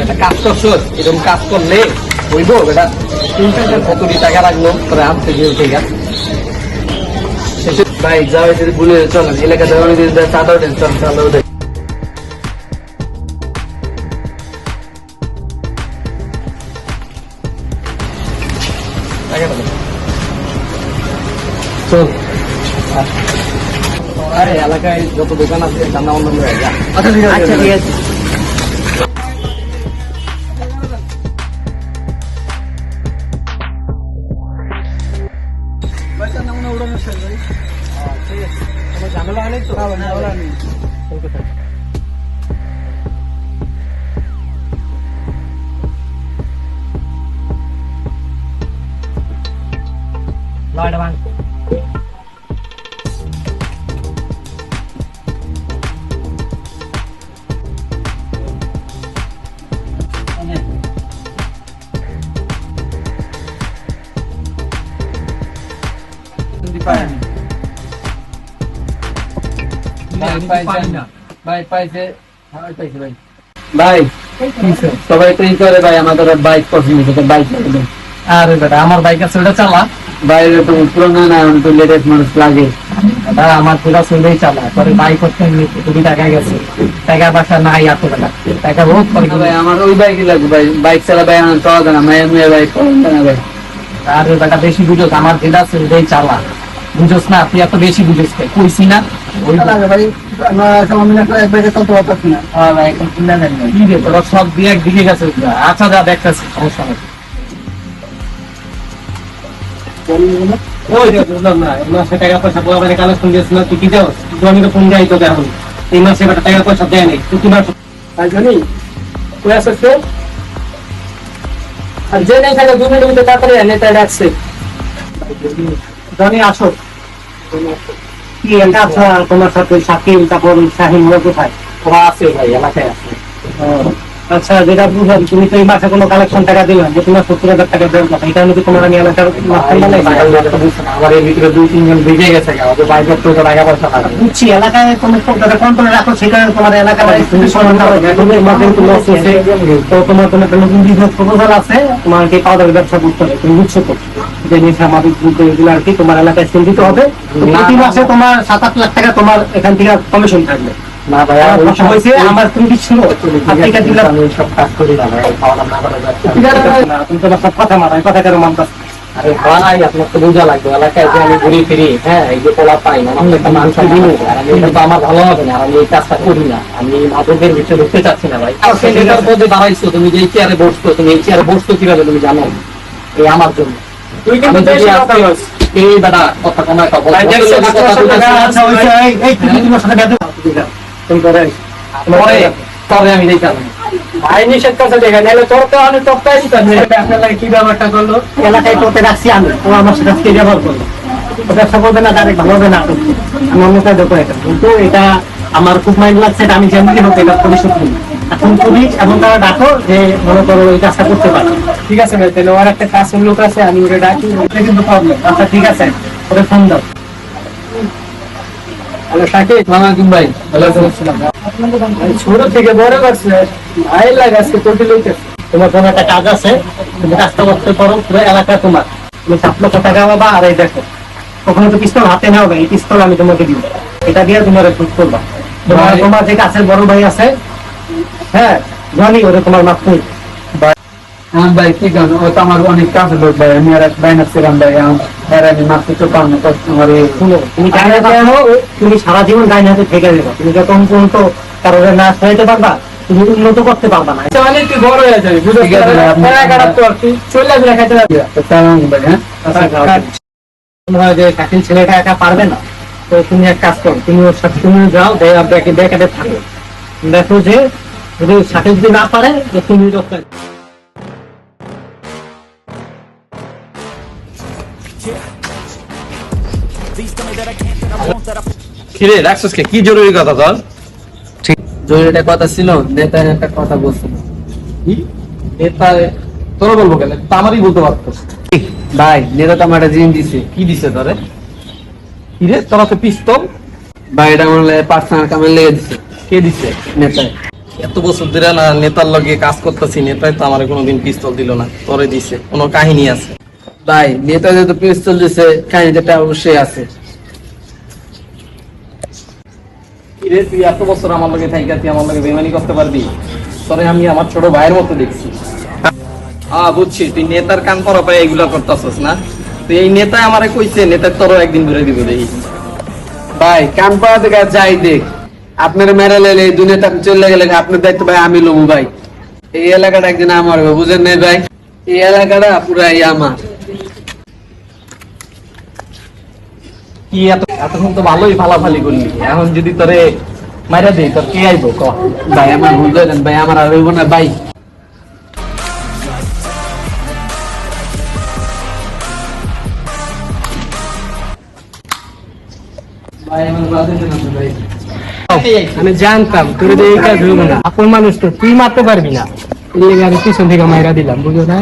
একটা কাজ করছো, এরকম কাজ করলে হইব বেটা। 3 কোটি টাকা লাগলো তোরা আনতে গিয়ে ঠিক আছে ভাই। যাও যদি ভুলে চলেন এলাকাতে অনেক চাঁদাও দেন, চল চাঁদাও দেন। চল আরে এলাকায় যত দোকান আছে চান্দা বন্ধ হয়ে যা। আচ্ছা ঠিক আছে, ঠিক আছে। ঝামেলা হলে তো ঝামেলা নেই। ভাই সবাই তো করে ভাই, আমাদের বাইক পছন্দ, বাইক। আরে বেটা আমার বাইক আছে, ওটা চালা। বাইরে তো পুরোনো না, তো লেটেস্ট মানুষ লাগে। আমার পুরা চলেই চালা পরে বাইক করতে তুমি টাকা গেছে, টাকা বাসা নাই এত বেটা, টাকা বহুত ভাই। আমার ওই বাইকই লাগবে ভাই, বাইক চালা ভাই আমার চলা যায় না, মায়ের মেয়ে বাইক না ভাই। আরে বেটা বেশি বুঝোস, আমার যেটা আছে ওটাই চালা, বুঝোস না? তুই এত বেশি বুঝোস কইছি না ওই ভাই। সব দিয়ে একদিকে গেছে। আচ্ছা যা দেখতেছি, সমস্যা নেই। টাকা পয়সা বলে কালেকশন দিয়েছিল, তুই কি যাও জমিকে ফোন যাই তোকে এখন এই মাসে টাকা পয়সা দেয় নেই, তুই কি মাস জানি তুই আসছ আর যে নেই থাকে 2 মিনিটের মধ্যে তাড়াতাড়ি নেতা ডাকছে জানি আসো। কি একা আছো? তোমার সাথে শাকিল তারপর শাহিন ওরা কোথায়? ওরা আছে ভাই, এলাকায় আছে। আচ্ছা যেটা বুঝলাম, তুমি তো এই মাসে কোনো কালেকশন টাকা দিলাম যে তোমার 70,000 টাকা দেওয়ার কথা, এটা নাকি তোমার আমি এলাকার আমার এর ভিতরে 2-3 জন বেজে গেছে, আমাদের বাইরের তো টাকা পয়সা লাগে বুঝছি। এলাকায় তুমি কন্ট্রোলে রাখো, সেটা তোমার এলাকায় তুমি সমাধান হবে। তুমি ইমার্জেন্সি লস হয়েছে তো তোমার কোনো একটা নতুন বিজনেস প্রপোজাল আছে, তোমার কি পাউডার ব্যবসা করতে হবে, তুমি বুঝছো তো যে নেশা মাদক দ্রব্য এগুলো আর কি তোমার এলাকায় সেল দিতে হবে। প্রতি মাসে তোমার 7-8 লাখ টাকা তোমার এখান থেকে কমিশন থাকবে। না ভাই আমার তুমি কি ছিল সব কাজ করি না ভাই, তুমি তো সব কথা মারাই, কথা কেন মানতাস? আরে ভাই আপনার তো বোঝা লাগবে, এলাকায় যে আমি ঘুরি ফিরি, হ্যাঁ এই যে পোলা পাই না, আমি একটা মানুষ দিন আর আমি এটা তো আমার ভালো হবে না, আর আমি এই কাজটা করি না, আমি মাদকের ভিতরে ঢুকতে চাচ্ছি না ভাই। সেটার মধ্যে দাঁড়াইছো তুমি, যে এই চেয়ারে বসতো, তুমি এই চেয়ারে বসতো কিভাবে তুমি জানো? এই আমার জন্য তুই কিন্তু এই দাদা কথা কমায় কথা আমি দেখলাম ভাই নিষেধ করছে দেখে নাহলে তোর তো আমি টপকাই দিতাম। আপনার কি ব্যাপারটা করলো? এলাকায় তোকে রাখছি আমি, ও আমার সাথে আজকে ব্যবহার করলো, ব্যবসা করবে না, ডাইরেক্ট ভালো হবে না। আমি অন্য কাজ দেখো এটা, কিন্তু এটা আমার খুব মাইন্ড লাগছে, আমি যেমনি হোক এটা পরিশোধ করি। এখন পুলিশ এবং তারা ডাকো যে মনে করো এই কাজটা করতে পারে। ঠিক আছে ভাই, তাহলে ওর একটা কাছের লোক আছে, আমি ওটা ডাকি, এটা কিন্তু প্রবলেম। আচ্ছা ঠিক আছে, ওটা ফোন দাও। হ্যালো শাকিব, সালামালাইকুম ভাই। ছোট থেকে বড় করছে ভাই লাগে আজকে কোটি লইতে। তোমার কোনো একটা কাজ আছে, তুমি কাজটা করতে পারো, পুরো এলাকা তোমার, তুমি 7 লক্ষ টাকা পাবা। আর এই দেখো কখনো তো পিস্তল হাতে নেওয়া হবে, এই পিস্তল আমি তোমাকে দিব, এটা দিয়ে তোমার শুট করবা। তোমার যে কাছের বড় ভাই আছে, হ্যাঁ জানি ওরা তোমার মাপ নেই হ্যাঁ ভাই। ঠিক আছে, ও তো আমার অনেক কাছের লোক ভাই, আমি আর এক বাইনা ছিলাম ভাই, আমি মারতে তো পারবো না। তুমি তুমি সারা জীবন গায়ে হাতে থেকে দেবো, তুমি যখন পর্যন্ত কারোর না খাইতে পারবা তুমি উন্নত করতে পারবা না। একটু বড় হয়ে যাবে, চলে যাবে খাইতে পারবে। হ্যাঁ যে কাকিল ছেলেটা একা পারবে না, তো তুমি এক কাজ করো, তুমি ওর সাথে তুমি যাও, ব্যাকে থাকো, দেখো যে যদি সাথে যদি না পারে তুমি কিরে রাখছিস কে? কি জরুরি কথা তোর? জরুরি একটা কথা ছিল, নেতা একটা কথা বলছিল। কি নেতা তোরা বলবো কেন? তা আমারই বলতে পারতো ভাই। নেতা তো আমার একটা জিনিস দিছে। কি দিছে তোরে? কিরে তোরা তো পিস্তল ভাই, এটা আমার পার্সোনাল কামে লেগে দিছে। কে দিছে? নেতা এত বছর ধরে না নেতার লগে কাজ করতেছি, নেতাই তো আমার কোনোদিন পিস্তল দিল না, তোরে দিছে, কোনো কাহিনী আছে? ভাই নেতা যেহেতু পিস্তল দিছে, কাহিনীটা অবশ্যই আছে। কিরে তুই এত বছর আমার লগে থাইকা তুই আমার লগে বেমানি করতে পারবি? তোরে আমি আমার ছোট ভাইয়ের মতো দেখছি। বুঝছি, তুই নেতার কান পরা পায় এগুলা করতেছস না? তুই এই নেতা আমারে কইছে নেতার তোরও একদিন ধরে দিব দেখি। ভাই কান পাড়া থেকে যাই দেখ, আপনার মেরে লেলে এই দুনিয়াটা চলে গেলে আপনার দায়িত্ব ভাই আমি লবো ভাই। এই এলাকাটা একদিন আমার হবে, বুঝেন নাই ভাই? এই এলাকাটা পুরাই আমার। কি এতক্ষণ তো ভালোই ফালাফালি করলি, এখন যদি তোরে মাইরা দেই তোর কে আইবো ক? ভাই আমার ভুল ধরেন ভাই, আমার আর হইব না ভাই। ভাই আমার বাদে দেন না ভাই। আমি জানতাম তোর এই কাজ হইব না, আপন মানুষ তো তুই মারতে পারবি না, এই লেগে আমি পিছন থেকে মাইরা দিলাম, বুঝো না?